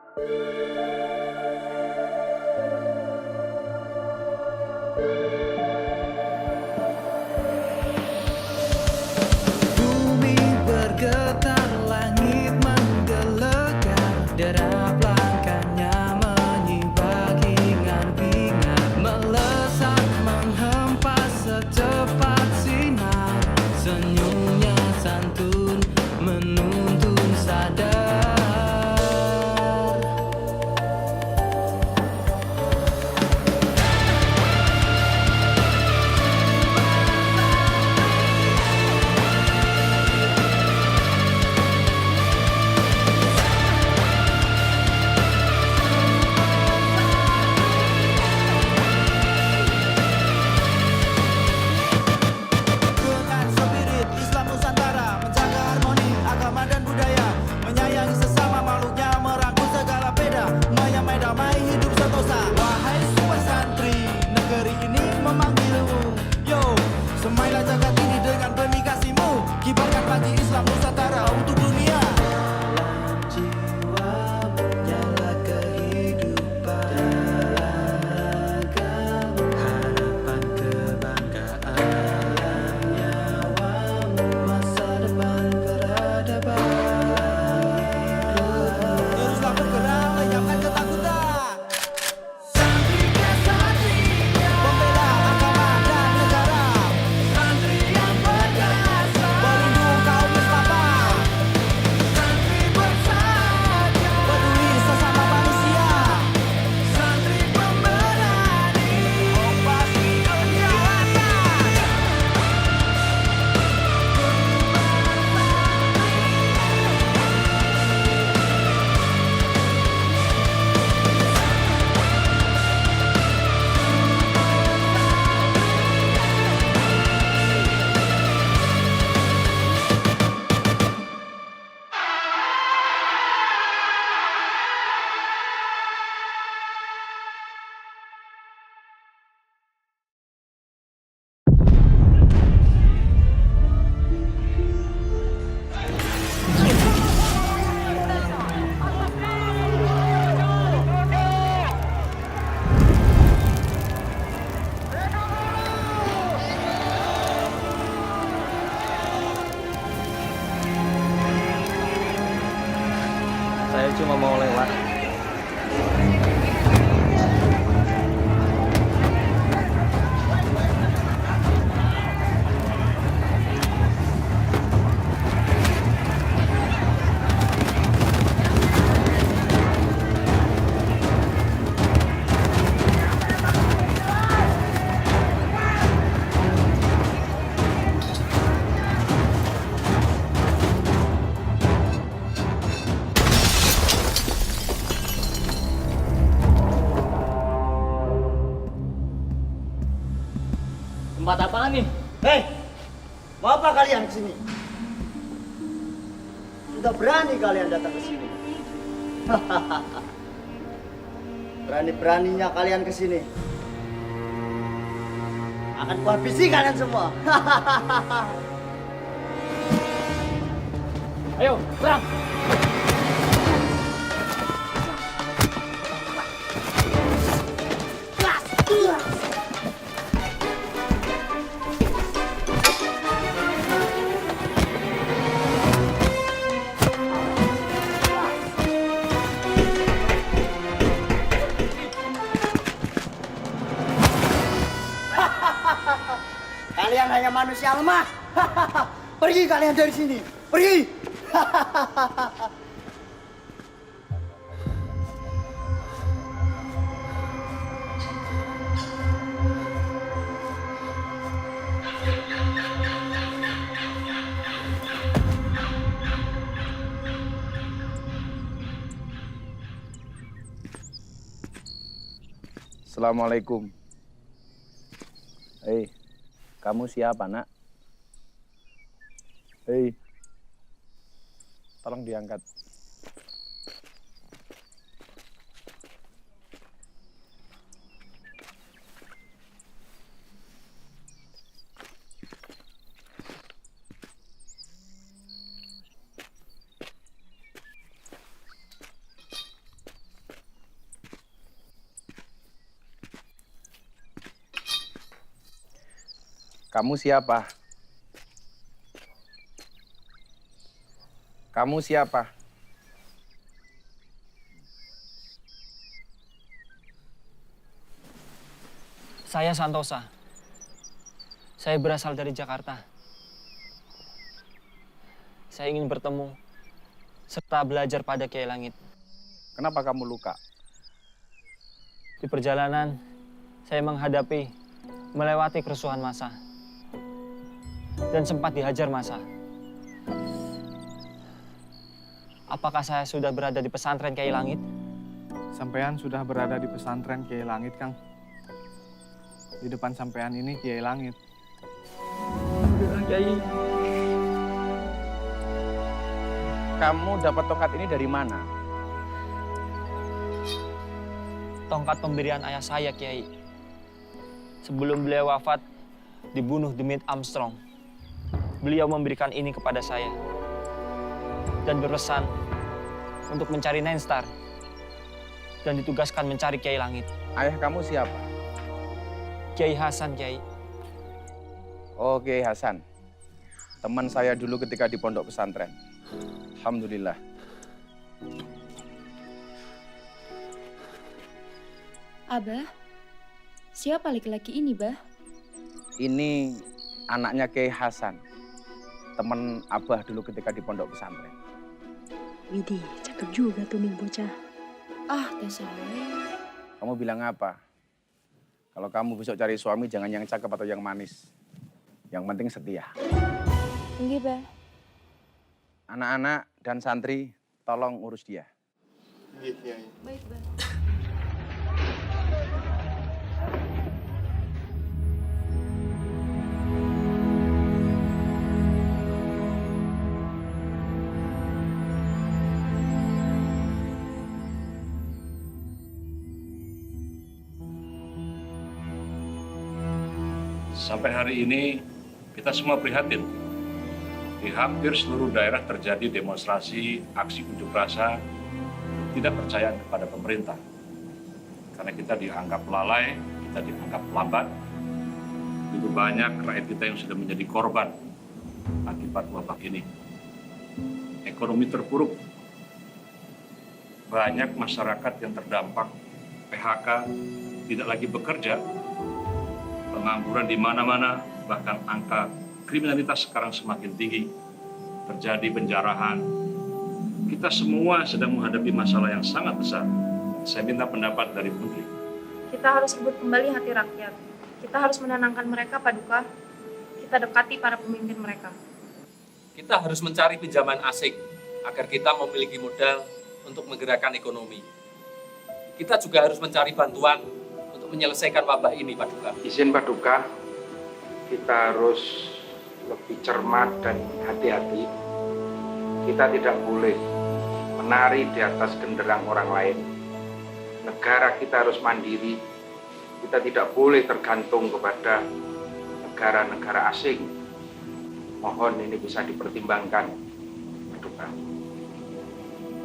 Bumi bergetar, langit menggelegar, derap langkahnya menyibak hingar-bingar, melesat menghempas secepat sinar, senyumnya santun menuntun sadar. Dengan spirit Islam Nusantara, menjaga harmoni agama dan budaya, menyayangi sesama makhluknya, merangkul segala beda, menyamai damai hidup sentosa. Wahai sobat santri, negeri ini memanggilmu. Yo, semailah jagat ini dengan benih kasihmu, kibarkan pagi Islam Nusantara untuk dunia. Dalam jiwa menyala kehidupan, dalam harapan kebanggaan, nyawamu masa depan peradaban. Teruslah bergerak, lenyapkan ketakutan. Santri kesatria, Pembela agama dan negara, santri yang berdasar, pelindung kaum Islam, santri bersahaja, peduli sesama manusia. santri pemberani, Kompas kegiatan. Saya cuma mau lewat. Tempat apaan nih? Hei, mau apa kalian ke sini? Sudah berani kalian datang ke sini. Berani-beraninya kalian ke sini. Akan kuhabisi kalian semua. Ayo, serang! Kalian hanya manusia lemah. Pergi kalian dari sini. Pergi. Assalamualaikum. Hei, kamu siapa, Nak? Hei, tolong diangkat. Kamu siapa? Kamu siapa? Saya Santosa. Saya berasal dari Jakarta. Saya ingin bertemu serta belajar pada Kiai Langit. Kenapa kamu luka? Di perjalanan, saya melewati kerusuhan massa. Dan sempat dihajar massa. Apakah saya sudah berada di pesantren Kiai Langit? Sampean sudah berada di pesantren Kiai Langit, Kang. Di depan sampean ini Kiai Langit. Kiai. Kamu dapat tongkat ini dari mana? Tongkat pemberian ayah saya, Kiai. Sebelum beliau wafat, dibunuh Demit Armstrong. Beliau memberikan ini kepada saya. Dan berpesan untuk mencari Nine-Star. Dan ditugaskan mencari Kiai Langit. Ayah kamu siapa? Kiai Hasan, Kiai. Oh, Kiai Hasan. Teman saya dulu ketika di pondok pesantren. Alhamdulillah. Abah, siapa laki-laki ini, Bah? Ini anaknya Kiai Hasan. Teman Abah dulu ketika di pondok pesantren. Widih, cakep juga tuh nih bocah. Ah, teh saya. Kamu bilang apa? Kalau kamu besok cari suami jangan yang cakep atau yang manis. Yang penting setia. Enggak, Bah. Anak-anak dan santri tolong urus dia. Baik, Bah. Sampai hari ini kita semua prihatin. Di hampir seluruh daerah terjadi demonstrasi, aksi unjuk rasa, tidak percaya kepada pemerintah. Karena kita dianggap lalai, kita dianggap lambat. Begitu banyak rakyat kita yang sudah menjadi korban akibat wabah ini. Ekonomi terpuruk. Banyak masyarakat yang terdampak PHK, tidak lagi bekerja. Pengangguran di mana-mana, bahkan angka kriminalitas sekarang semakin tinggi, terjadi penjarahan. Kita semua sedang menghadapi masalah yang sangat besar. Saya minta pendapat dari Menteri. Kita harus rebut kembali hati rakyat. Kita harus menenangkan mereka, Paduka. Kita dekati para pemimpin mereka. Kita harus mencari pinjaman asing agar kita memiliki modal untuk menggerakkan ekonomi. Kita juga harus mencari bantuan untuk menyelesaikan wabah ini, Paduka. Izin Paduka, kita harus lebih cermat dan hati-hati. Kita tidak boleh menari di atas genderang orang lain. Negara kita harus mandiri. Kita tidak boleh tergantung kepada negara-negara asing. Mohon ini bisa dipertimbangkan, Paduka.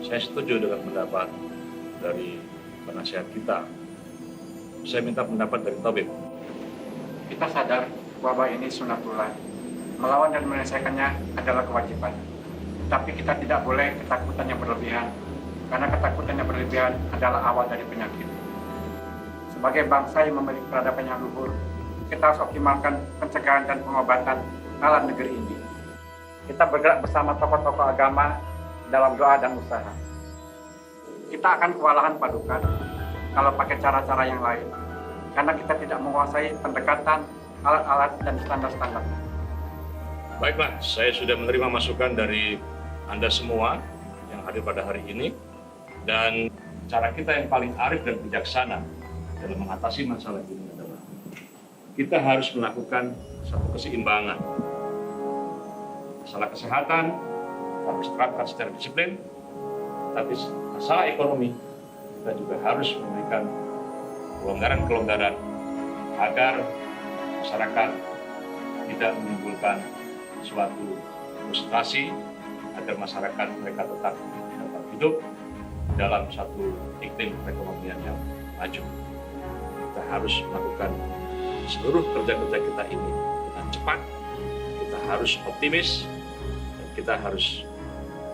Saya setuju dengan pendapat dari penasihat kita. Saya minta pendapat dari tabib. Kita sadar wabah ini sunatullah. Melawan dan menyelesaikannya adalah kewajiban. Tapi kita tidak boleh ketakutan yang berlebihan. Karena ketakutan yang berlebihan adalah awal dari penyakit. Sebagai bangsa yang memiliki peradaban yang luhur, kita harus optimalkan pencegahan dan pengobatan alam negeri ini. Kita bergerak bersama tokoh-tokoh agama dalam doa dan usaha. Kita akan kewalahan, Paduka, kalau pakai cara-cara yang lain. Karena kita tidak menguasai pendekatan, alat-alat, dan standar-standar. Baiklah, saya sudah menerima masukan dari Anda semua yang hadir pada hari ini. Dan cara kita yang paling arif dan bijaksana dalam mengatasi masalah ini adalah kita harus melakukan satu keseimbangan. Masalah kesehatan harus terapkan secara disiplin, tapi masalah ekonomi kita juga harus memberikan kelonggaran-kelonggaran agar masyarakat tidak menimbulkan suatu frustrasi, agar masyarakat mereka tetap dapat hidup dalam satu iklim perekonomian yang maju. Kita harus melakukan seluruh kerja-kerja kita ini dengan cepat, kita harus optimis, dan kita harus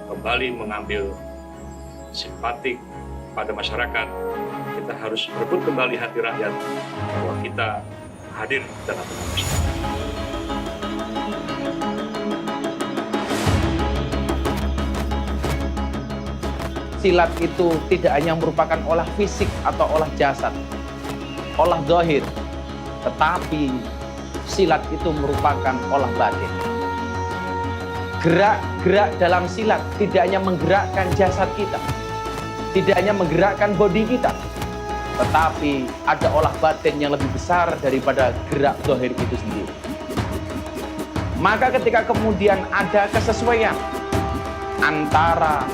kembali mengambil simpatik pada masyarakat. Kita harus merebut kembali hati rakyat bahwa kita hadir dalam masyarakat. Silat itu tidak hanya merupakan olah fisik atau olah jasad, olah zahir, tetapi silat itu merupakan olah batin. Gerak-gerak dalam silat tidak hanya menggerakkan jasad kita, tidak hanya menggerakkan bodi kita, tetapi ada olah batin yang lebih besar daripada gerak zahir itu sendiri. Maka ketika kemudian ada kesesuaian antara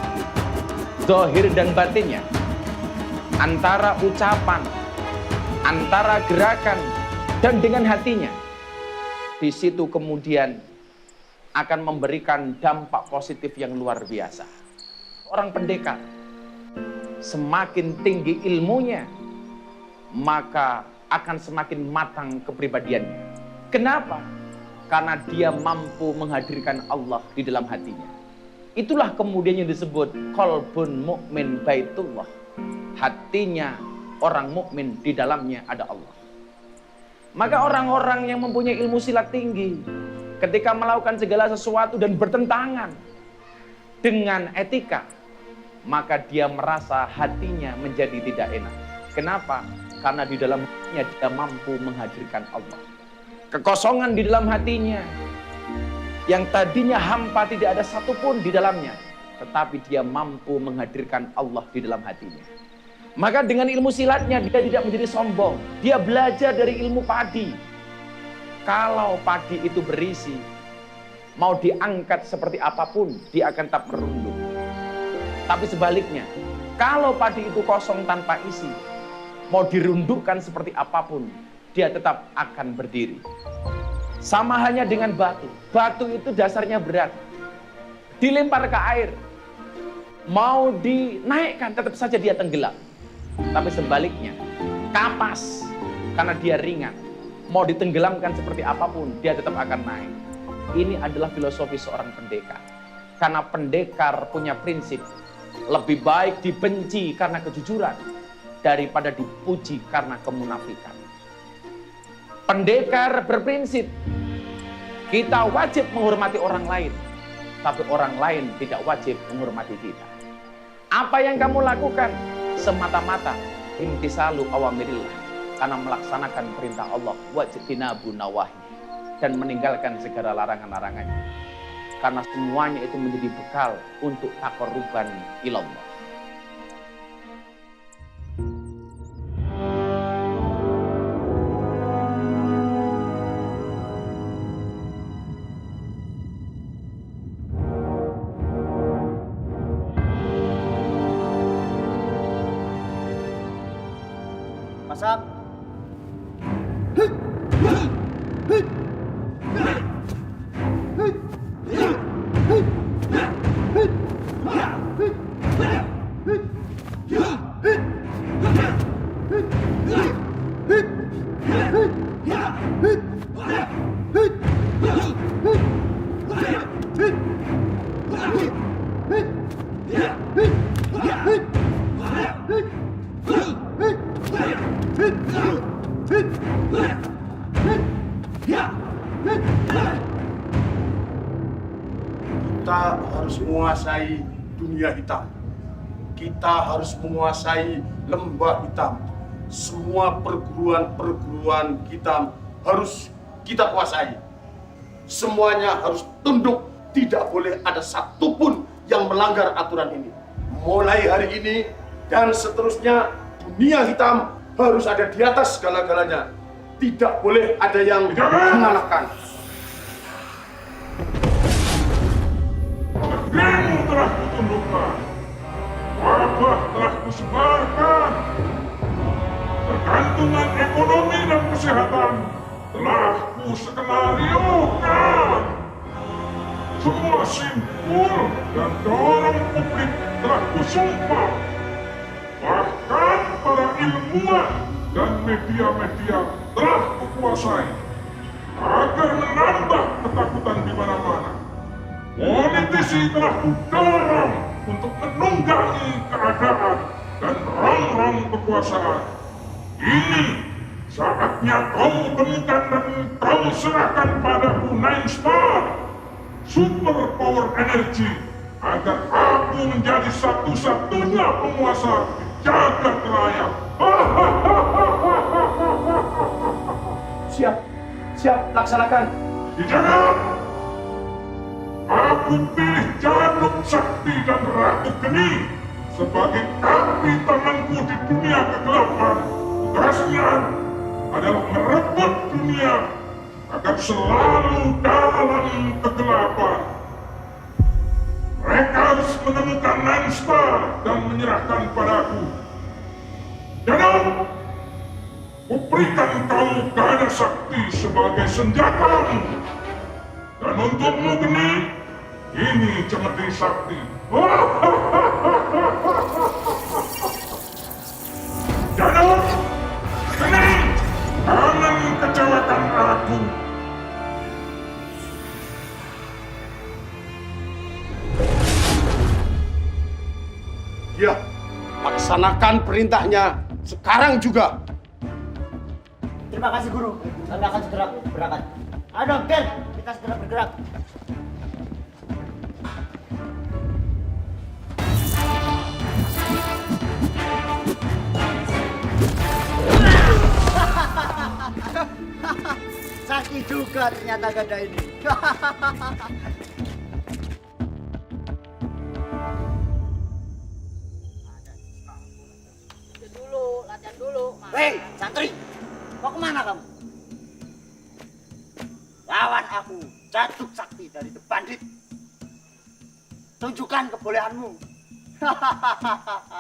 zahir dan batinnya, antara ucapan, antara gerakan, dan dengan hatinya, di situ kemudian akan memberikan dampak positif yang luar biasa. Orang pendekar, semakin tinggi ilmunya, maka akan semakin matang kepribadiannya. Kenapa? Karena dia mampu menghadirkan Allah di dalam hatinya. Itulah kemudian yang disebut qalbun mu'min baitullah. Hatinya orang mukmin, di dalamnya ada Allah. Maka orang-orang yang mempunyai ilmu silat tinggi, ketika melakukan segala sesuatu dan bertentangan dengan etika, maka dia merasa hatinya menjadi tidak enak. Kenapa? Karena di dalam hatinya dia mampu menghadirkan Allah. Kekosongan di dalam hatinya, yang tadinya hampa tidak ada satupun di dalamnya, tetapi dia mampu menghadirkan Allah di dalam hatinya. Maka dengan ilmu silatnya dia tidak menjadi sombong. Dia belajar dari ilmu padi. Kalau padi itu berisi, mau diangkat seperti apapun, dia akan tetap merunduk. Tapi sebaliknya, kalau padi itu kosong tanpa isi, mau dirundukkan seperti apapun, dia tetap akan berdiri. Sama halnya dengan batu. Batu itu dasarnya berat. Dilempar ke air, mau dinaikkan tetap saja dia tenggelam. Tapi sebaliknya, kapas karena dia ringan, mau ditenggelamkan seperti apapun, dia tetap akan naik. Ini adalah filosofi seorang pendekar. Karena pendekar punya prinsip, lebih baik dibenci karena kejujuran daripada dipuji karena kemunafikan. Pendekar berprinsip, kita wajib menghormati orang lain, tapi orang lain tidak wajib menghormati kita. Apa yang kamu lakukan semata-mata imtisalu awamirillah, karena melaksanakan perintah Allah, wajtinabu nawahi, dan meninggalkan segala larangan-larangannya. Karena semuanya itu menjadi bekal untuk taqarruban ilallah. Masak. Kita harus menguasai dunia hitam. Kita harus menguasai lembah hitam. Semua perguruan-perguruan hitam harus kita kuasai. Semuanya harus tunduk. Tidak boleh ada satupun yang melanggar aturan ini. Mulai hari ini dan seterusnya, dunia hitam harus ada di atas segala-galanya. Tidak boleh ada yang mengalahkan. Negerimu telah kutundukkan, wabah telah kusebarkan, kegantungan ekonomi dan kesehatan telah kuskenariokan, semua simpul dan dorong publik telah kusumpah, bahkan para ilmuwan dan media-media telah kukuasai. agar menambah ketakutan di mana-mana. Politisi telah didorong untuk menunggangi keadaan dan rong-rong kekuasaan. Ini saatnya kau temukan dan kau serahkan padaku Nine Star, super power energy, agar aku menjadi satu-satunya penguasa di jagat raya. Siap, laksanakan. Dijaga! Aku pilih Januk Sakti dan Ratu Geni sebagai kaki tanganku di dunia kegelapan. Tugasnya adalah merebut dunia agar selalu dalam kegelapan. Mereka harus menemukan Nine Star dan menyerahkan padaku. Januk! Kuberikan kau Gaya Sakti sebagai senjatamu. Dan untukmu Geni, ini Cemeti Sakti. Jangan, Geni, jangan kecewakan aku. Ya, laksanakan perintahnya sekarang juga. Terima kasih guru. Kami akan segera berangkat. Ayo dong, Ger, kita segera bergerak. Sakti juga ternyata gada ini. Latihan dulu. Hei, santri, mau kemana kamu? Lawan aku, Januk Sakti dari The Bandit. Tunjukkan kebolehanmu.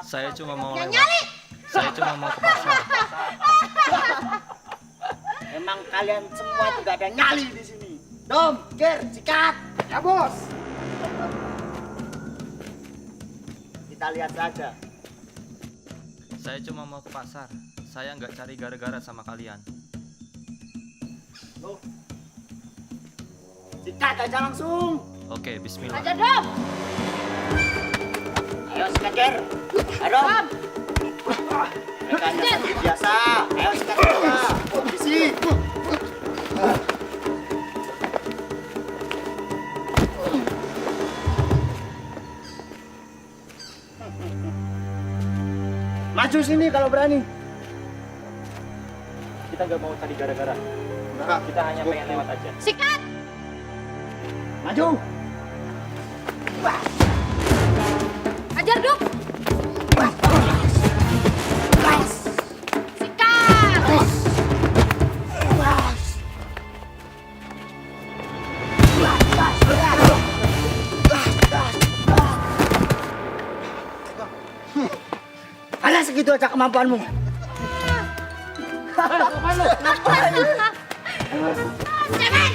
Saya cuma mau lewat. Nyali! Saya cuma mau ke pasar. Emang kalian semua tidak ada nyali di sini. Dom, Ger, sikat. Ya bos. Kita lihat saja. Saya cuma mau ke pasar. Saya nggak cari gara-gara sama kalian. Loh. Sikat aja langsung. Oke, bismillah. Aja Dom. Ayo sikat Ger. Ayo Dom. Mereka hanya seperti biasa. Ayo sikat aja. Posisi. Maju sini kalau berani. Kita nggak mau cari gara-gara. Kita hanya pengen lewat aja. Sikat! Maju. Ajar, Duk! Hanya segitu aja kemampuanmu. Jangan!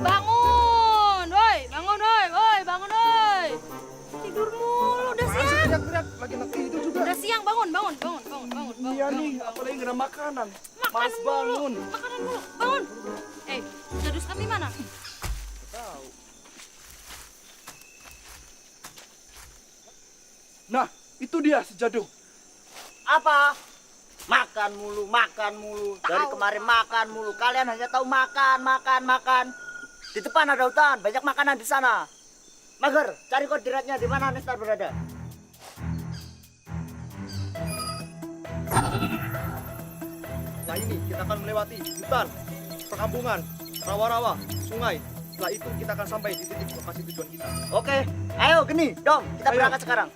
Bangun, woi, bangun, woi, bangun, woi. Tidur mulu, udah siang. Lagi nak tidur juga. Udah siang, bangun. Iya nih, apalagi nggak ada makanan. Makanan mulu, bangun. Jadus kami mana? Tahu. Nah, itu dia si Jaduk. Apa? Makan mulu. Dari kemarin makan mulu. Kalian hanya tahu makan. Di depan ada hutan, banyak makanan di sana. Mager, cari koordinatnya di mana Nestar berada. Nah ini kita akan melewati hutan, perkampungan, rawa-rawa, sungai. Setelah itu kita akan sampai di titik lokasi tujuan kita. Oke, ayo geni, dong, kita berangkat sekarang.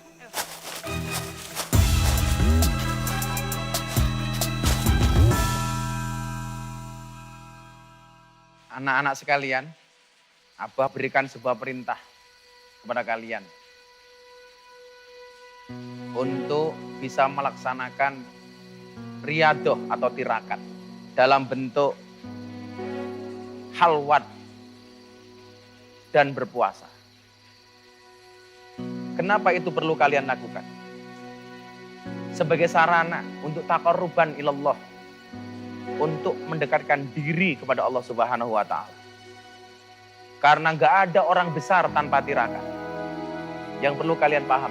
Anak-anak sekalian, Abah berikan sebuah perintah kepada kalian untuk bisa melaksanakan riadoh atau tirakat dalam bentuk halwat dan berpuasa. Kenapa itu perlu kalian lakukan? Sebagai sarana untuk taqarruban ilallah, untuk mendekatkan diri kepada Allah Subhanahu wa Ta'ala. Karena nggak ada orang besar tanpa tirakat. Yang perlu kalian paham,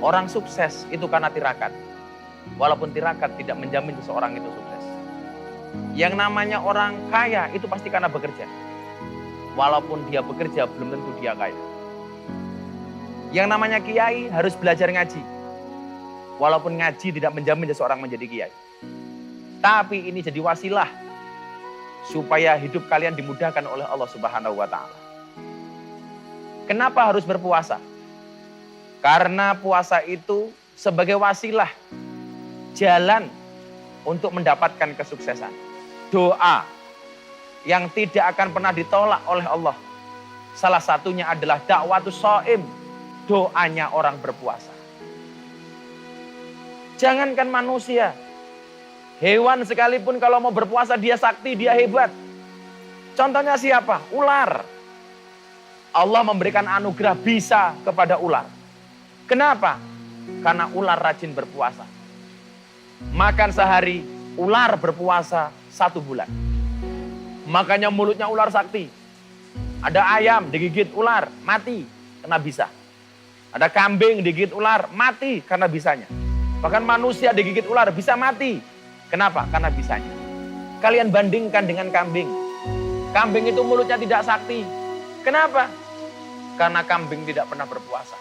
orang sukses itu karena tirakat. Walaupun tirakat tidak menjamin seseorang itu sukses. Yang namanya orang kaya itu pasti karena bekerja. Walaupun dia bekerja belum tentu dia kaya. Yang namanya kiai harus belajar ngaji. Walaupun ngaji tidak menjamin seseorang menjadi kiai. Tapi ini jadi wasilah supaya hidup kalian dimudahkan oleh Allah Subhanahu wa Ta'ala. Kenapa harus berpuasa? Karena puasa itu sebagai wasilah jalan untuk mendapatkan kesuksesan. Doa yang tidak akan pernah ditolak oleh Allah. Salah satunya adalah dakwatus shaim, doanya orang berpuasa. Jangankan manusia, hewan sekalipun kalau mau berpuasa dia sakti, dia hebat. Contohnya siapa? Ular. Allah memberikan anugerah bisa kepada ular. Kenapa? Karena ular rajin berpuasa. Makan sehari, ular berpuasa 1 bulan. Makanya mulutnya ular sakti. Ada ayam digigit ular, mati karena bisa. Ada kambing digigit ular, mati karena bisanya. Bahkan manusia digigit ular bisa mati. Kenapa? Karena bisanya. Kalian bandingkan dengan kambing. Kambing itu mulutnya tidak sakti. Kenapa? Karena kambing tidak pernah berpuasa.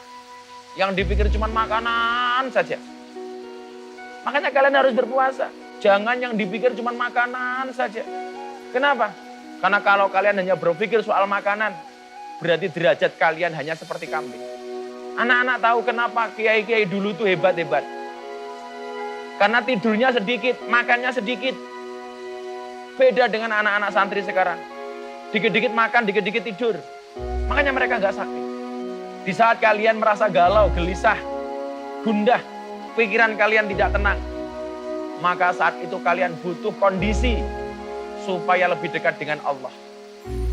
Yang dipikir cuma makanan saja. Makanya kalian harus berpuasa. Jangan yang dipikir cuma makanan saja. Kenapa? Karena kalau kalian hanya berpikir soal makanan, berarti derajat kalian hanya seperti kambing. Anak-anak tahu kenapa kiai-kiai dulu tuh hebat-hebat. Karena tidurnya sedikit, makannya sedikit. Beda dengan anak-anak santri sekarang. Dikit-dikit makan, dikit-dikit tidur. Makanya mereka nggak sakti. Di saat kalian merasa galau, gelisah, gundah, pikiran kalian tidak tenang, maka saat itu kalian butuh kondisi supaya lebih dekat dengan Allah.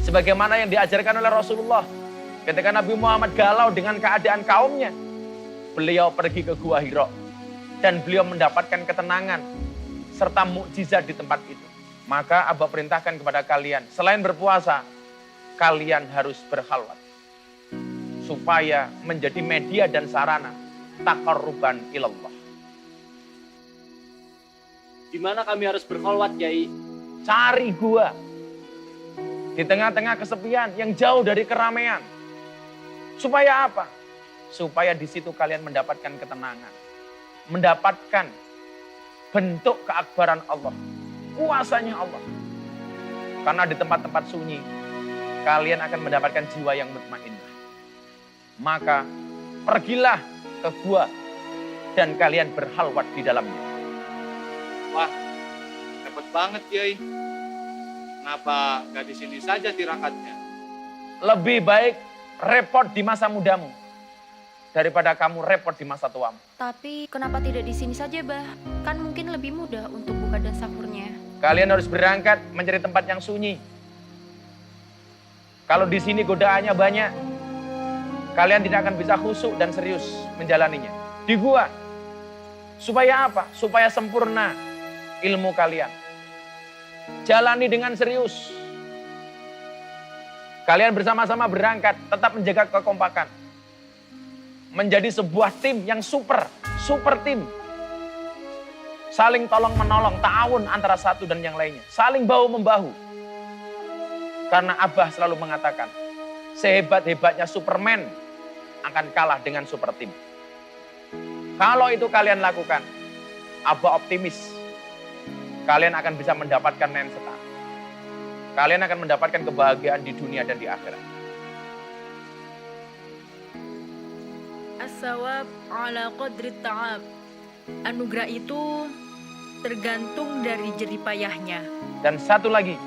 Sebagaimana yang diajarkan oleh Rasulullah. Ketika Nabi Muhammad galau dengan keadaan kaumnya, beliau pergi ke Gua Hira. Dan beliau mendapatkan ketenangan serta mukjizat di tempat itu. Maka Abah perintahkan kepada kalian, selain berpuasa, kalian harus berkhalwat. Supaya menjadi media dan sarana taqarruban ilallah. Di mana kami harus berkhalwat, Kiai? Cari gua. Di tengah-tengah kesepian yang jauh dari keramaian. Supaya apa? Supaya di situ kalian mendapatkan ketenangan. Mendapatkan bentuk keakbaran Allah, kuasanya Allah. Karena di tempat-tempat sunyi, kalian akan mendapatkan jiwa yang mutmainnah. Maka pergilah ke gua dan kalian berhalwat di dalamnya. Wah, hebat banget Kiai. Kenapa gak di sini saja tirakatnya? Lebih baik repot di masa mudamu daripada kamu repot di masa tuamu. Tapi kenapa tidak di sini saja, Bah? Kan mungkin lebih mudah untuk buka dan sahurnya. Kalian harus berangkat mencari tempat yang sunyi. Kalau di sini godaannya banyak, kalian tidak akan bisa khusyuk dan serius menjalaninya. Di gua. Supaya apa? Supaya sempurna ilmu kalian. Jalani dengan serius. Kalian bersama-sama berangkat, tetap menjaga kekompakan. Menjadi sebuah tim yang super tim. Saling tolong menolong, ta'awun antara satu dan yang lainnya. Saling bahu-membahu. Karena Abah selalu mengatakan, sehebat-hebatnya Superman akan kalah dengan super team. Kalau itu kalian lakukan, Abah optimis. Kalian akan bisa mendapatkan nen setara. Kalian akan mendapatkan kebahagiaan di dunia dan di akhirat. As-sawab ala qadri ta'ab. Anugerah itu tergantung dari jerih payahnya. Dan satu lagi,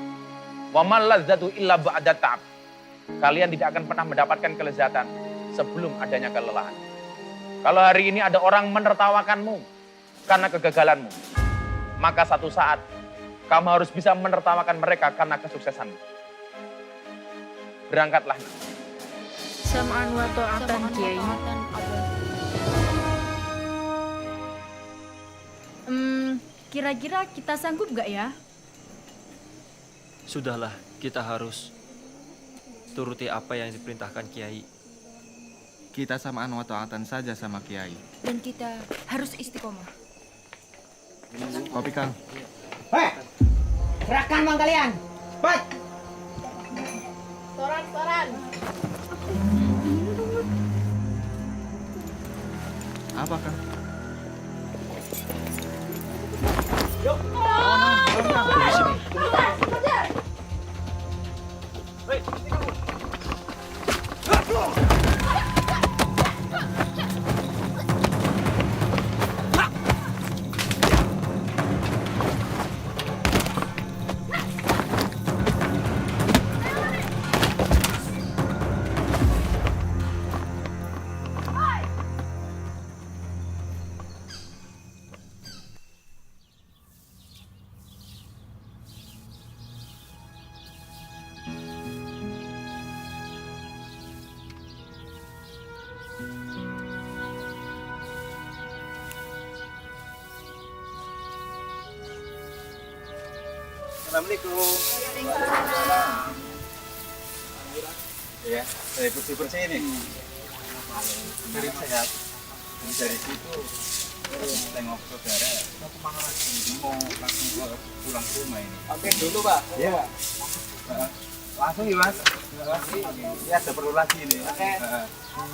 wa mal ladzatu illa ba'da ta'ab. Kalian tidak akan pernah mendapatkan kelezatan sebelum adanya kelelahan. Kalau hari ini ada orang menertawakanmu karena kegagalanmu, maka satu saat kamu harus bisa menertawakan mereka karena kesuksesanmu. Berangkatlah. Sam'an wa ta'atan Kiai. Kira-kira kita sanggup gak ya? Sudahlah, kita harus turuti apa yang diperintahkan Kiai. Kita samaan wa ta'atan saja sama Kiai. Dan kita harus istiqomah. Kopi, Kang. Hei, gerakan bang kalian. Baik. Toran. Apa, Kang? Yuk. Di sini. Assalamualaikum. Ya, saya bersih-bersih ini. Dari sehat. Dari situ tengok saudara. Mau langsung pulang ke rumah ini. Oke dulu Pak. Iya. Langsung ya Mas. Ya ada perlu lagi ini. Oke.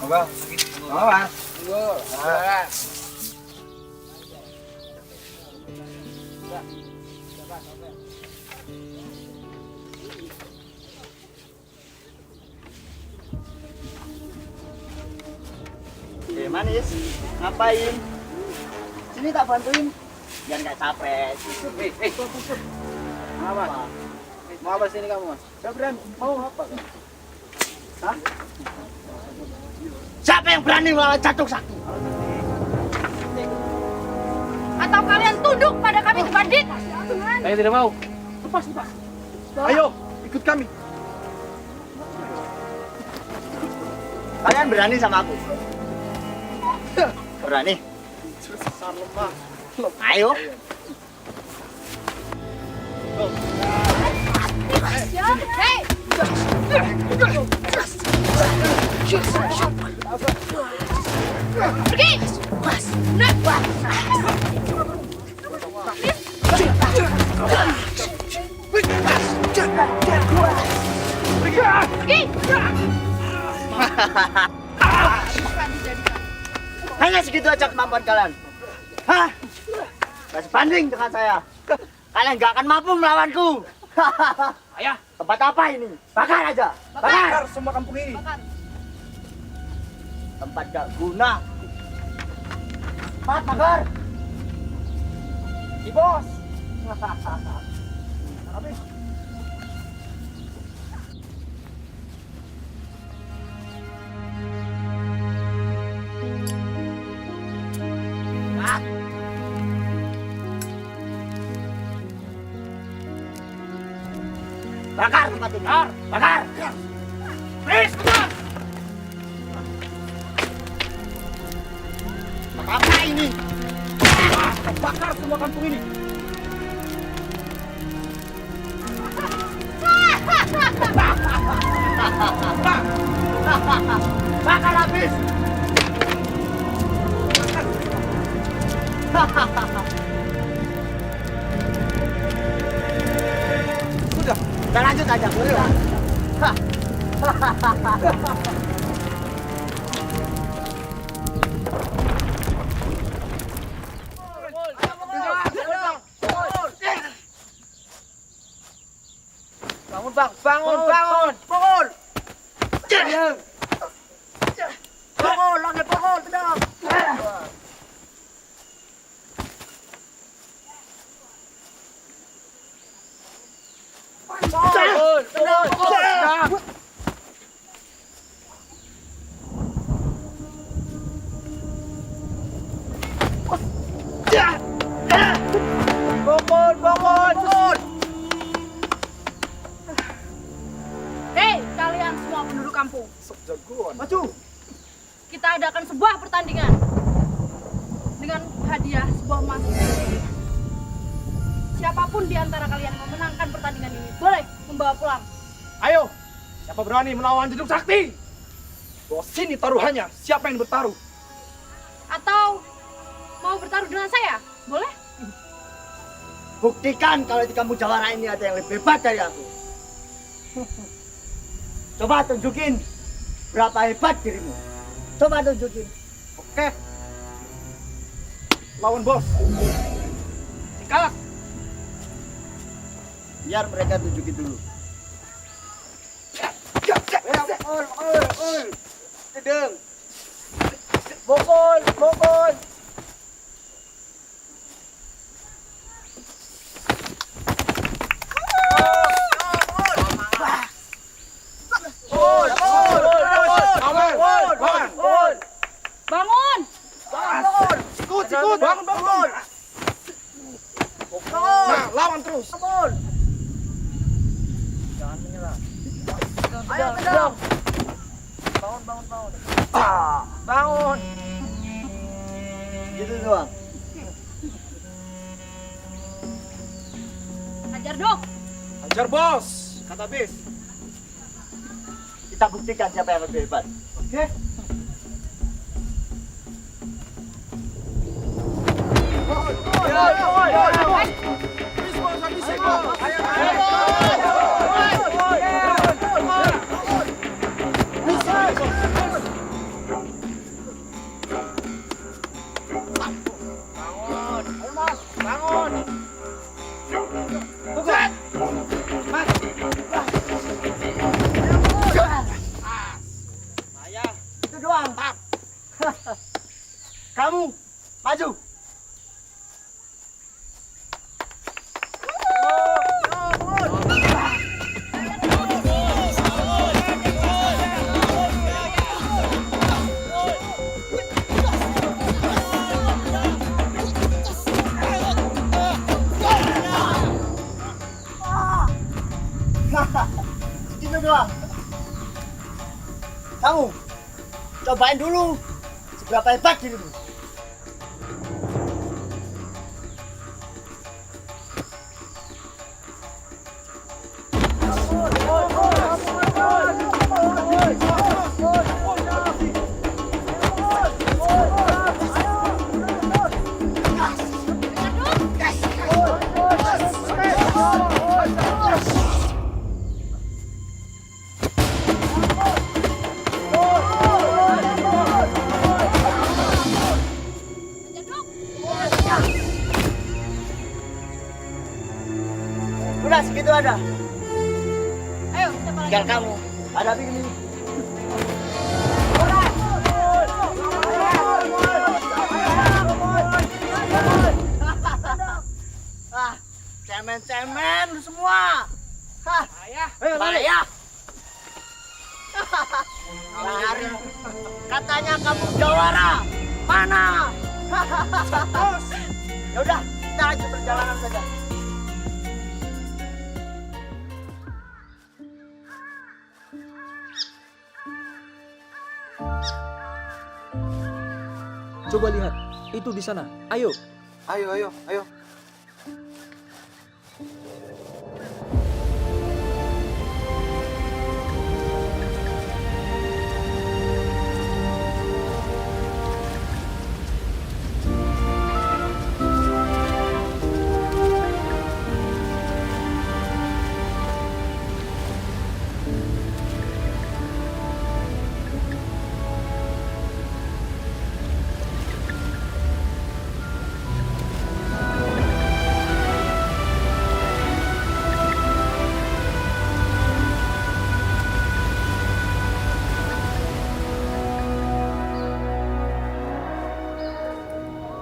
Monggo. Monggo Mas. Monggo. Manis, ngapain? Sini tak bantuin, biar nggak capek. Apa? Mau apa sini kamu Mas? Berani, mau apa? Hah? Siapa yang berani melawan Jatuh Sakti? Atau kalian tunduk pada kami bandit? Saya tidak mau. Lepas. Ayo, ikut kami. Kalian berani sama aku? Berani? Besar lemah. Ayo. Hanya segitu aja kemampuan kalian. Hah? Gak sebanding dengan saya. Kalian gak akan mampu melawanku. Ayah, tempat apa ini? Bakar aja. Bakar semua kampung ini. Tempat gak guna. Cepat bakar. Si bos. Habis. Bakar tempat ini. Bakar. Please, bakar. Apa ini? Bakar semua kampung ini. Bakar habis. saja pulang. Bangun bang, bangun, bangun, bangun. Pukul, lagi pukul, tenang. Bangun, bangun. Bangun, bangun. Hei, kalian semua penduduk kampung. Maju. Kita adakan sebuah pertandingan dengan hadiah sebuah emas. Siapapun di antara kalian yang memenangkan pertandingan ini boleh membawa pulang. Ayo, siapa berani melawan jeduk sakti? Bawa sini taruhannya, siapa yang bertaruh? Atau mau bertaruh dengan saya? Boleh? Buktikan kalau di kampung Jawara ini ada yang lebih hebat dari aku. Coba tunjukin berapa hebat dirimu. Coba tunjukin. Oke. Lawan bos. Sikap. Biar mereka tunjukin dulu. Sedeng. Bokol, bokol. Bangun! Sikut, bangun, bangun. Nah, lawan terus. Jangan menyerah. Ayo, sedang. Bangun, bangun, bangun. Bangun. Gitu doang. Hajar dong! Hajar bos. Kata bis. Kita buktikan siapa yang lebih hebat. Oke. Itu doang. Kamu maju. Itu doang. Kamu cobain dulu seberapa hebat dirimu. Udah segitu ada. Ayo, siapa lagi? Tinggal kamu hadapi ini. Ah, cemen-cemen lu semua. Hah, bahaya. Lari. Katanya kamu jawara. Mana? Ya udah, kita lanjut perjalanan saja. Coba lihat, itu di sana. Ayo. Ayo, ayo, ayo.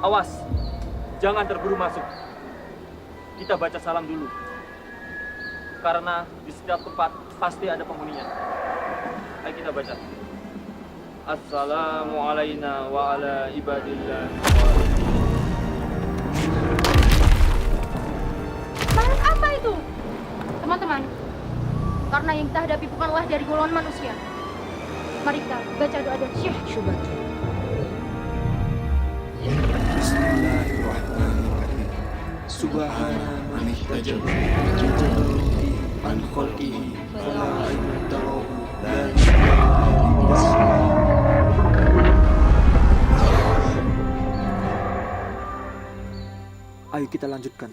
Awas, jangan terburu masuk. Kita baca salam dulu. Karena di setiap tempat pasti ada penghuninya. Ayo kita baca. Assalamu alayna wa ala ibadillah. Makhluk apa itu? Teman-teman, karena yang kita hadapi bukanlah dari golongan manusia. Mari kita baca doa dan syekh syubat. Bismillahirrahmanirrahim. Subhana man ihtajaba bijalalihi an khalqihi fala aibata lahu la Ayo kita lanjutkan.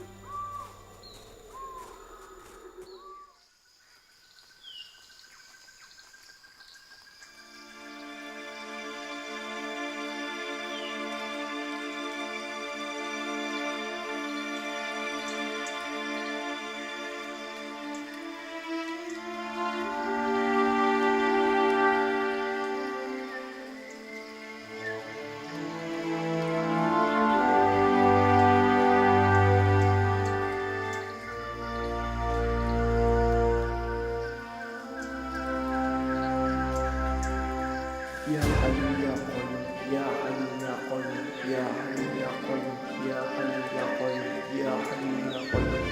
Ya Hayyu Ya Qayyum, Ya Hayyu Ya Qayyum, Ya Hayyu Ya Qayyum, Ya Hayyu Ya Qayyum, Ya Hayyu Ya Qayyum.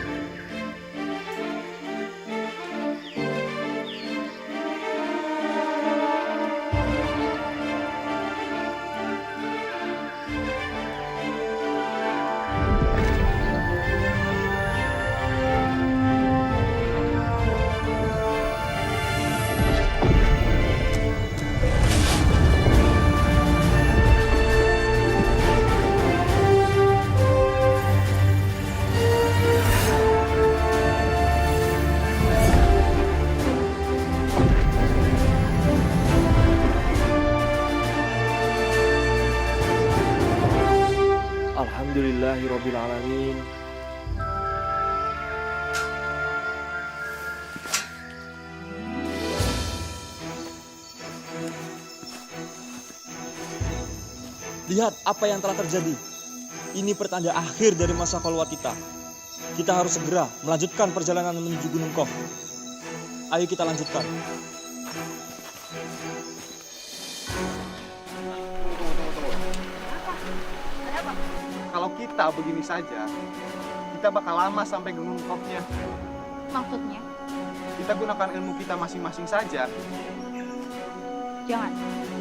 Alhamdulillahirabbil alamin. Lihat apa yang telah terjadi. Ini pertanda akhir dari masa khalwat kita. Kita harus segera melanjutkan perjalanan menuju Gunung Kof. Ayo kita lanjutkan. Kalau kita begini saja, kita bakal lama sampai Gunung Kofnya. Maksudnya? Kita gunakan ilmu kita masing-masing saja. Jangan.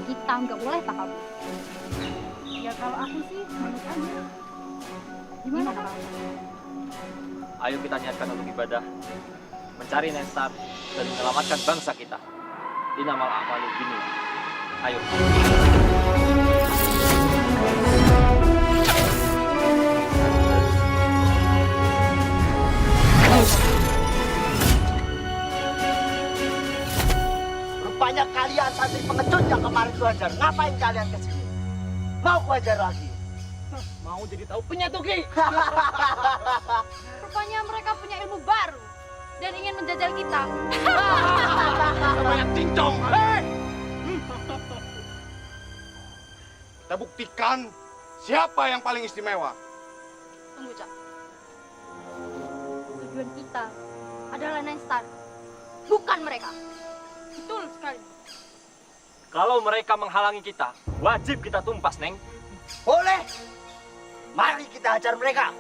Kita nggak boleh takabur. Ya kalau aku sih menurut aja. Gimana Kak? Ayo kita niatkan untuk ibadah, mencari Nestar dan menyelamatkan bangsa kita. Innamal a'malu binniyat. Ayo. Rupanya kalian santri pengecut yang kemarin ku ajar. Ngapain kalian ke sini? Mau ku ajar lagi? Mau jadi tahu penyatu Ki. Rupanya mereka punya ilmu baru dan ingin menjajal kita. Banyak cincong. Kita buktikan siapa yang paling istimewa. Tunggu, Cak. Tujuan kita adalah Nestar, bukan mereka. Betul sekali. Kalau mereka menghalangi kita, wajib kita tumpas, Neng. Boleh. Mari kita hajar mereka.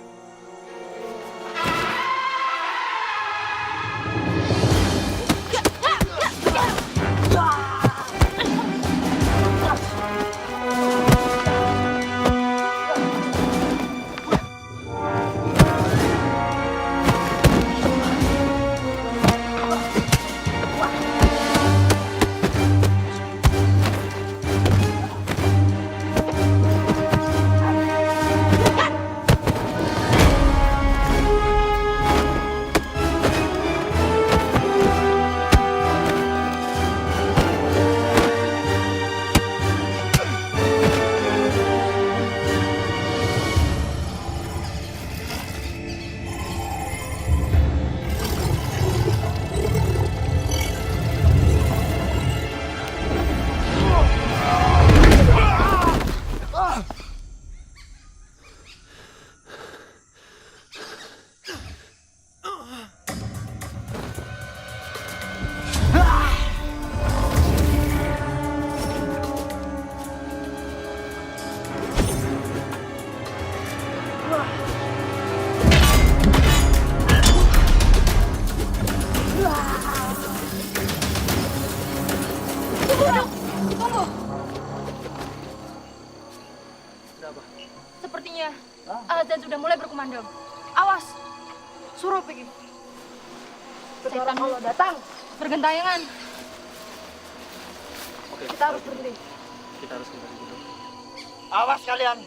Ada apa? Sepertinya azan sudah mulai berkumandang. Awas, suruh pergi. Setan Allah datang bergentayangan. Oke. Kita harus berhenti. Kita harus kembali dulu. Awas kalian.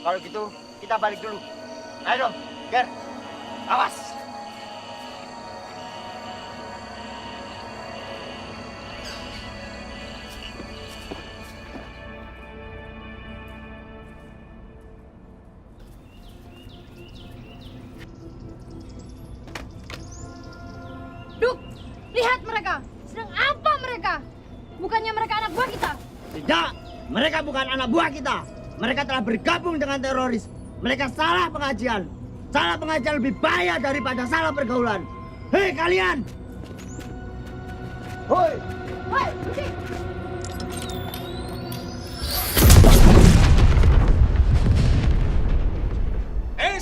Kalau gitu kita balik dulu. Ayo dong, Ger. Awas. Duk, lihat mereka. Sedang apa mereka? Bukannya mereka anak buah kita? Tidak, mereka bukan anak buah kita. Mereka telah bergabung dengan teroris. Mereka salah pengajian. Salah pengajian lebih bahaya daripada salah pergaulan. Hei kalian! Hoi! Hei, berhenti!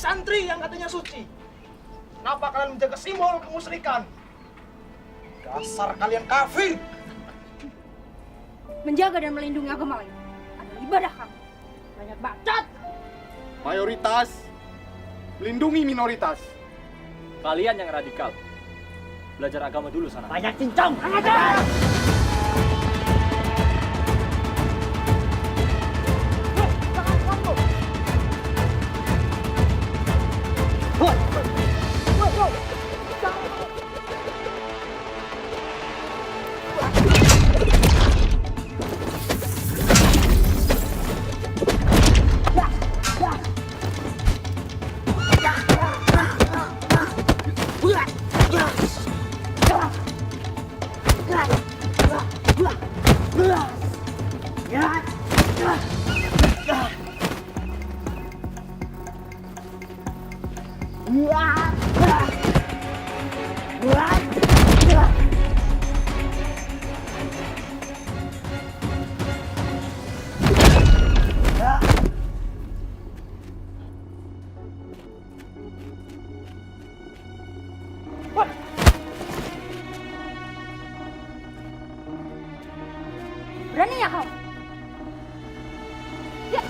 Santri yang katanya suci. Kenapa kalian menjaga simbol kemusyrikan? Dasar kalian kafir! Menjaga dan melindungi agama lain adalah ibadah kami. Banyak bacot! Mayoritas melindungi minoritas. Kalian yang radikal. Belajar agama dulu sana. Banyak cincong! Beraninya kau? Ya.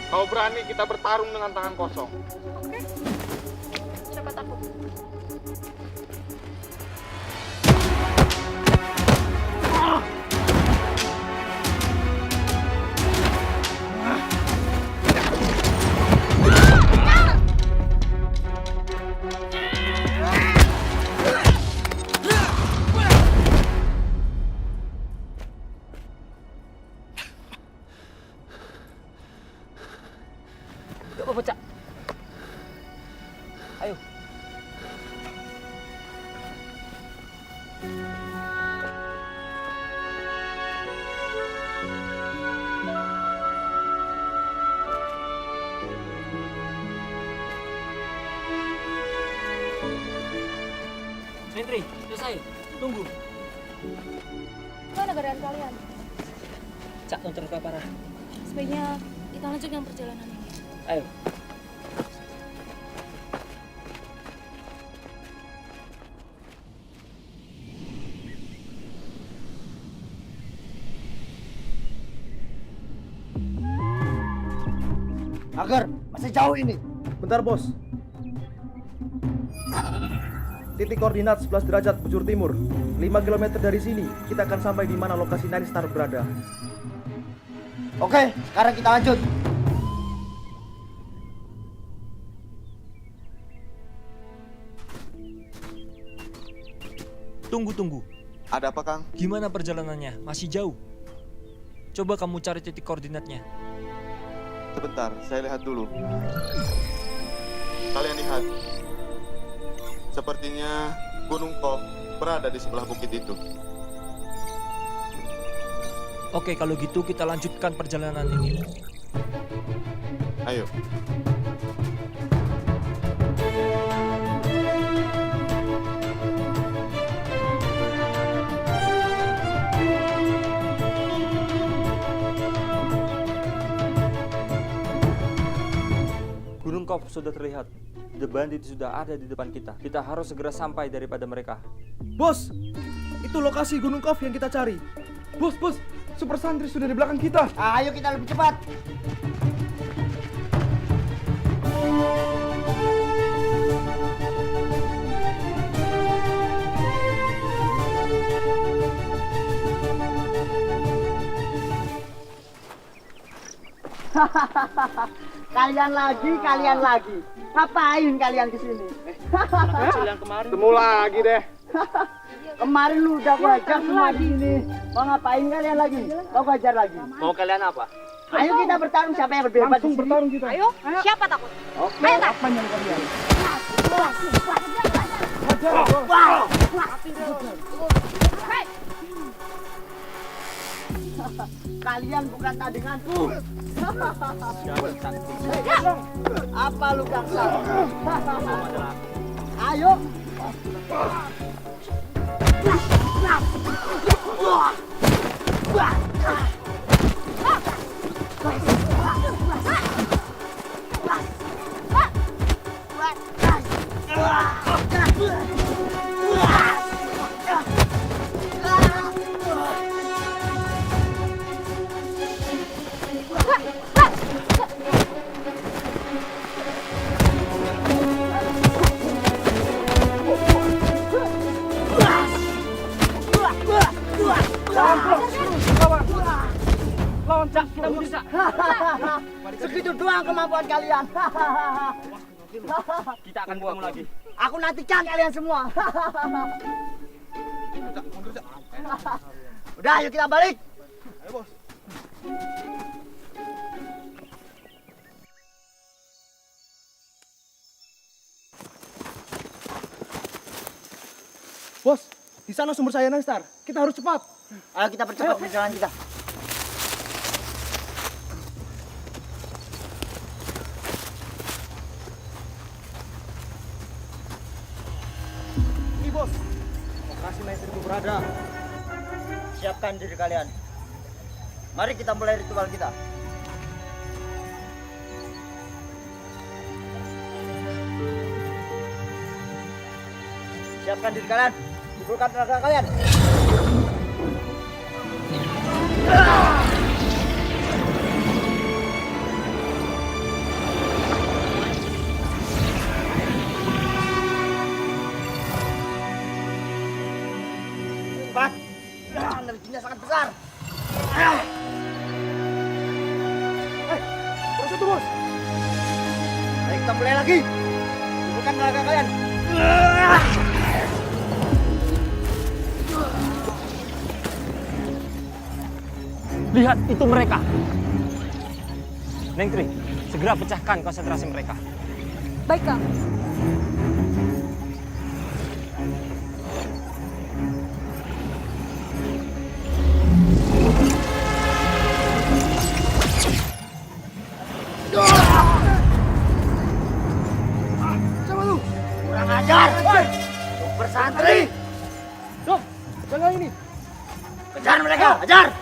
Kau berani kita bertarung dengan tangan kosong. Oke. Siapa takut? Coba bocah. Ayo. Sentri, selesai. Tunggu. Mana keadaan kalian? Cak, terluka parah. Sebaiknya kita lanjutkan perjalanan ini. Ayo. Agar masih jauh ini. Bentar, Bos. Titik koordinat 11 derajat bujur timur. 5 km dari sini, kita akan sampai di mana lokasi Nine Star berada. Oke, sekarang kita lanjut. Tunggu. Ada apa, Kang? Gimana perjalanannya? Masih jauh. Coba kamu cari titik koordinatnya. Sebentar, saya lihat dulu. Kalian lihat. Sepertinya Gunung Kop berada di sebelah bukit itu. Oke, kalau gitu kita lanjutkan perjalanan ini. Ayo. Kov sudah terlihat. The Bandit sudah ada di depan kita. Kita harus segera sampai daripada mereka. Bos, itu lokasi Gunung Kov yang kita cari. Bos, Super Santri sudah di belakang kita. Ayo kita lebih cepat. Kalian lagi. Ngapain kalian kesini? Temu lagi deh. Kemarin lu udah gua semua di sini. Mau ngapain kalian lagi? Mau gajar lagi? Mau kalian apa? Ayo kita bertarung siapa yang lebih hebat. Langsung bertarung kita. Ayo, siapa takut? Oke. Ayo, tak. Apa yang kalian? Kalian bukan tandinganku. Apa lu gangsa? Ayo. Lawan Cak, kita bisa. Segitu doang kemampuan kalian. Kita akan buang lagi. Aku nantikan kalian semua. Udah, ayo kita balik. Ayo, Bos. Bos, di sana sumber saya Star. Kita harus cepat. Ayo kita percepat perjalanan kita. Ini bos, lokasi Maestro itu berada. Siapkan diri kalian. Mari kita mulai ritual kita. Siapkan diri kalian. Kumpulkan tenaga kalian. Cepat. Energinya sangat besar. Terus itu bos. Baik, kita mulai lagi. Kumpulkan tenaga kalian. Lihat, itu mereka. Neng Tri, segera pecahkan konsentrasi mereka. Baik, Kang. Siapa lu? Kurang ajar. Super Santri. Dok, jangan ini. Kejar mereka, ajar.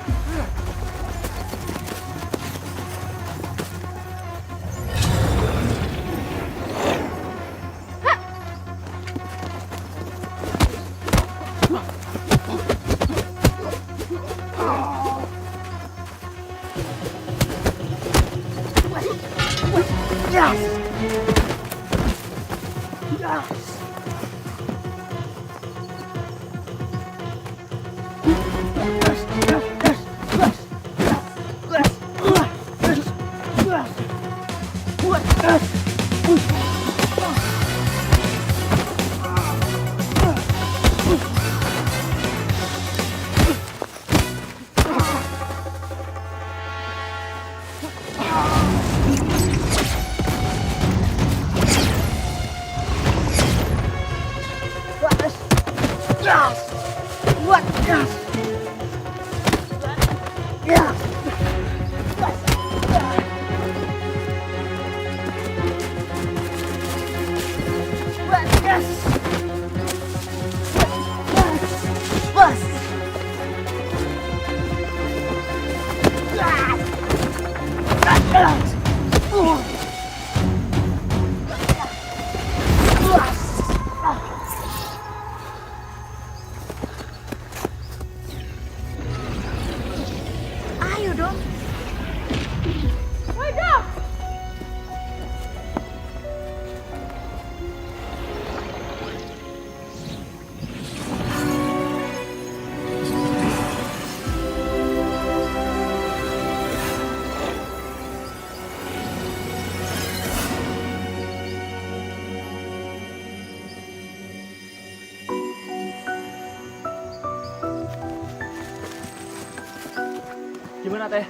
Gimana Teh?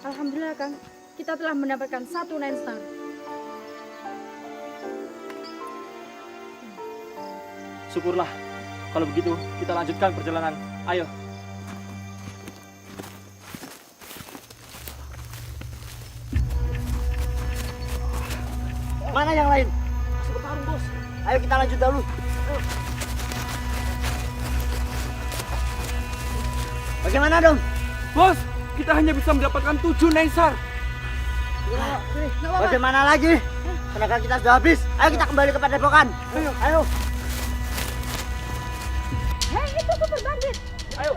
Alhamdulillah Kang, kita telah mendapatkan 1 9 star. Syukurlah. Kalau begitu, kita lanjutkan perjalanan. Ayo. Mana yang lain? Masih bertarung, Bos. Ayo kita lanjut dulu. Ayo. Bagaimana dong? Bos, kita hanya bisa mendapatkan 7 Nensar. Bagaimana lagi? Tenaga kita sudah habis. Ayo kita kembali ke padepokan. Ayo, ayo. Hei, itu super bandit. Ayo.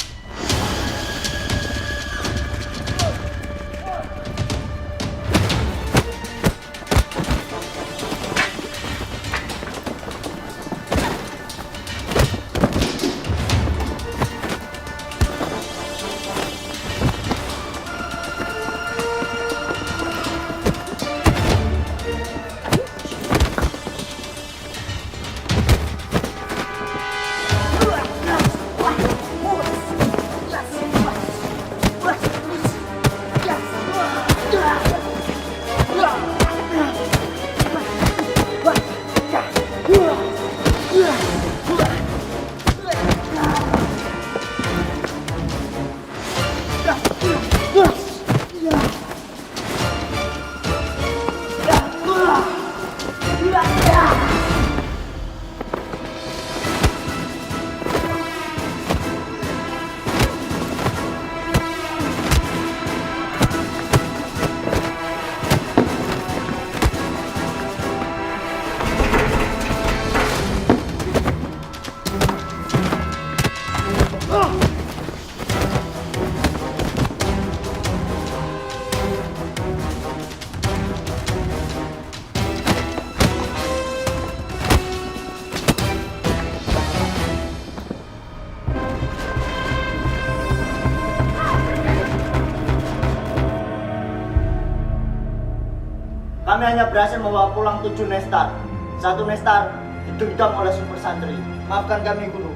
Kami hanya berhasil membawa pulang 7 Nestar. 1 Nestar didendam oleh super santri. Maafkan kami, Guru.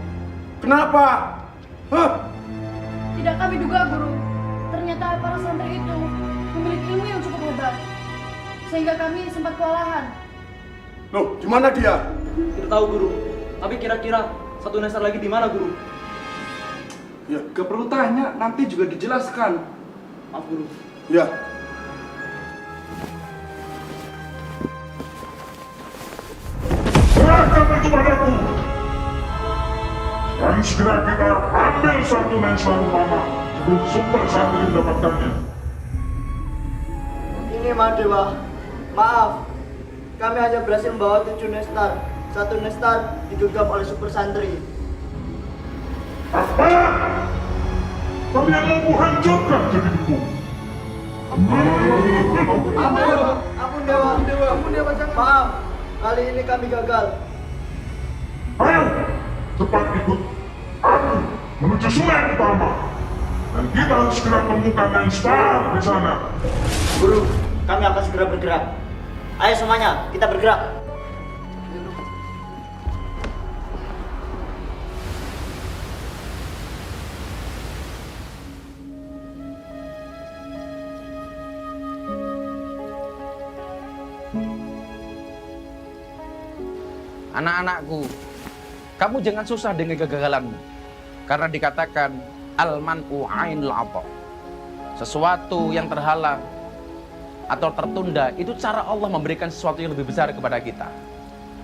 Kenapa? Tidak kami duga, Guru. Ternyata para santri itu memiliki ilmu yang cukup hebat. Sehingga kami sempat kewalahan. Loh, di mana dia? Kita tahu, Guru. Tapi kira-kira 1 Nestar lagi di mana, Guru? Ya, gak perlu tanya, nanti juga dijelaskan. Maaf, Guru. Ya. Serahkan itu padaku. Dan segera kita ambil 1 Nensar utama sebelum super santri mendapatkannya. Ini Mahadewa. Maaf. Kami hanya berhasil membawa 7 Nestar. 1 Nestar digenggam oleh super santri. Apa? Kalian mau kuhancurkan jadiku? Ampun Dewa, jangan. Maaf, kali ini kami gagal. Ayo, cepat ikut aku menuju sungai utama. Dan kita harus segera temukan Nenstar di sana. Guru, kami akan segera bergerak. Ayo semuanya, kita bergerak. Anak-anakku, kamu jangan susah dengan kegagalanmu. Karena dikatakan al-man'u ainul ata. Sesuatu yang terhalang atau tertunda itu cara Allah memberikan sesuatu yang lebih besar kepada kita.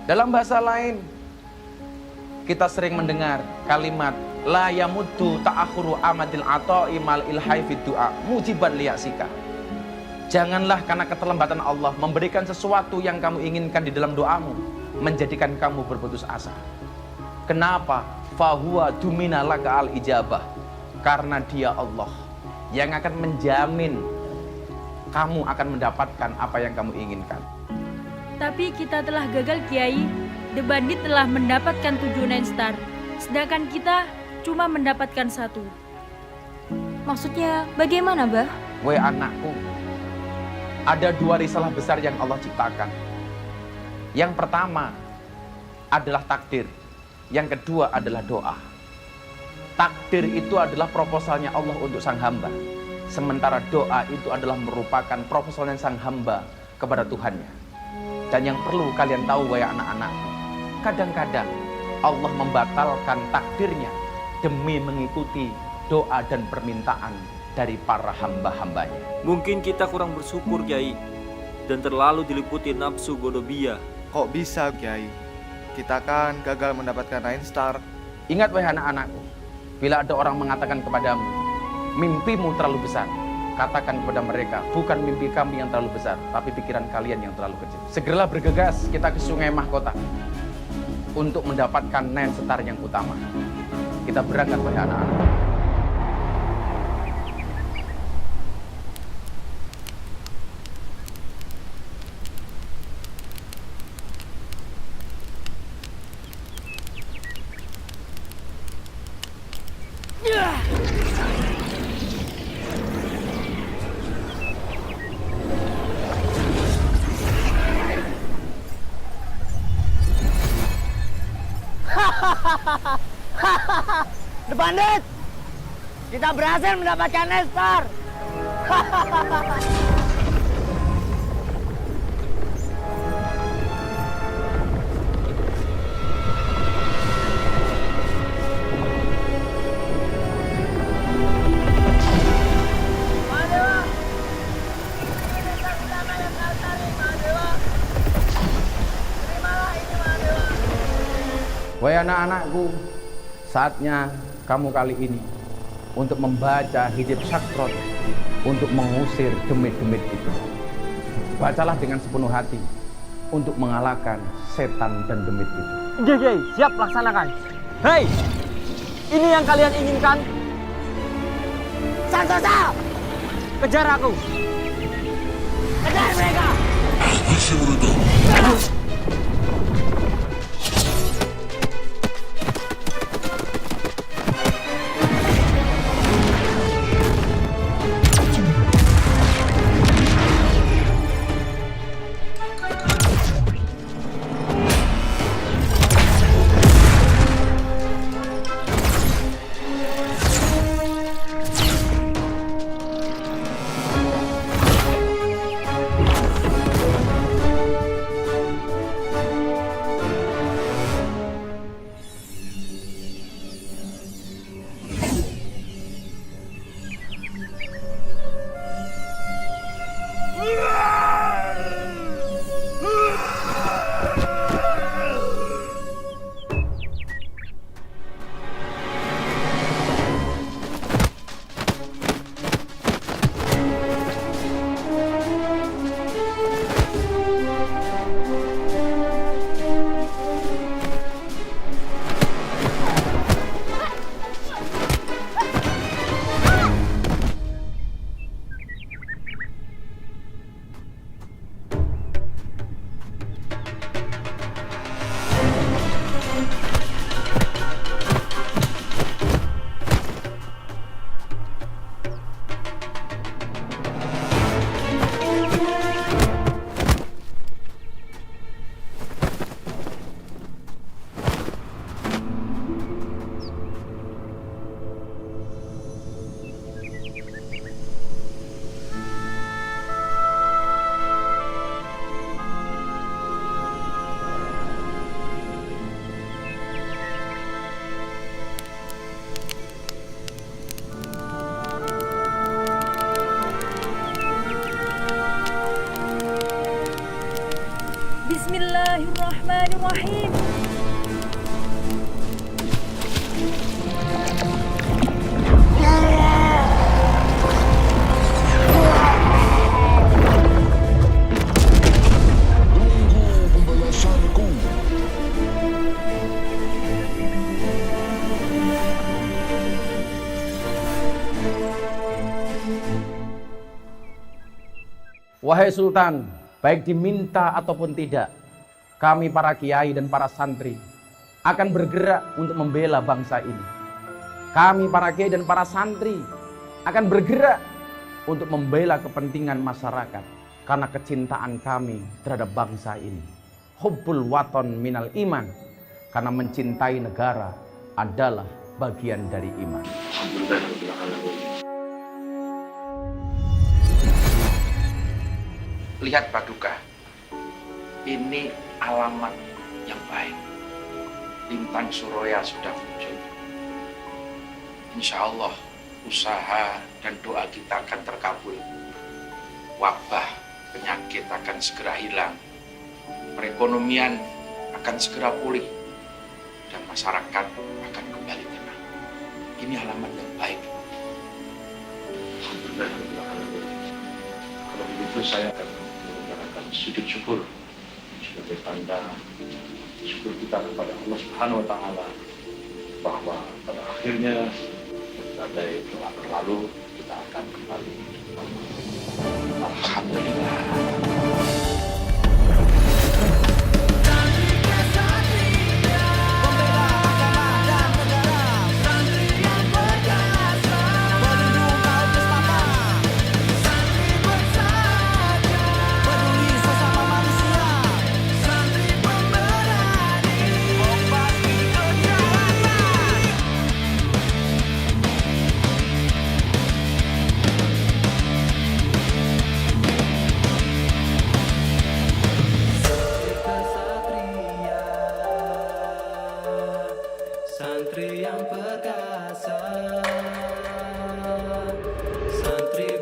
Dalam bahasa lain, kita sering mendengar kalimat la yamuddu ta'akhuru amadil ata'i mal ilhai fid du'a mujiban liyasika. Janganlah karena keterlambatan Allah memberikan sesuatu yang kamu inginkan di dalam doamu menjadikan kamu berputus asa. Kenapa? Fahuwa dumina laka al ijabah. Karena dia Allah yang akan menjamin kamu akan mendapatkan apa yang kamu inginkan. Tapi kita telah gagal, Kiai. The Bandit telah mendapatkan 7 Nenstar, sedangkan kita cuma mendapatkan 1. Maksudnya bagaimana, Bah? Weh anakku, ada 2 risalah besar yang Allah ciptakan. Yang pertama adalah takdir, yang kedua adalah doa. Takdir itu adalah proposalnya Allah untuk sang hamba. sementara doa itu adalah merupakan profesional sang hamba kepada Tuhannya. Dan yang perlu kalian tahu, wahai anak-anakku, kadang-kadang Allah membatalkan takdirnya demi mengikuti doa dan permintaan dari para hamba-hambanya. Mungkin kita kurang bersyukur, Kiai, dan terlalu diliputi nafsu godobia. Kok bisa, Kiai? Kita kan gagal mendapatkan Rain Star. Ingat, wahai anak-anakku, bila ada orang mengatakan kepadamu, mimpimu terlalu besar, katakan kepada mereka, bukan mimpi kami yang terlalu besar, tapi pikiran kalian yang terlalu kecil. Segeralah bergegas kita ke Sungai Mahkota untuk mendapatkan Rain Star yang utama. Kita berangkat, wahai anak-anak. The Bandit! Kita berhasil mendapatkan Nestor! Wahai anak-anakku, saatnya kamu kali ini untuk membaca hijab sakrot untuk mengusir demit-demit itu. Bacalah dengan sepenuh hati untuk mengalahkan setan dan demit itu. Kiai, siap laksanakan. Hei, ini yang kalian inginkan? Santosa! Kejar aku. Kejar mereka! Habisi mereka. Bismillahirrahmanirrahim. Wahai Sultan, baik diminta ataupun tidak, kami para kiai dan para santri akan bergerak untuk membela bangsa ini. Kami para kiai dan para santri akan bergerak untuk membela kepentingan masyarakat karena kecintaan kami terhadap bangsa ini. Hubbul waton minal iman, karena mencintai negara adalah bagian dari iman. Lihat Paduka, ini alamat yang baik. Lintang Suroya sudah muncul. Insya Allah usaha dan doa kita akan terkabul. Wabah, penyakit akan segera hilang. Perekonomian akan segera pulih. Dan masyarakat akan kembali tenang. Ini alamat yang baik. Alhamdulillah. Kalau begitu saya akan mengucapkan sujud syukur sebagai tanda syukur kita kepada Allah Subhanahu wa Ta'ala bahwa pada akhirnya badai telah berlalu, kita akan kembali. Alhamdulillah. Santri yang perkasa, santri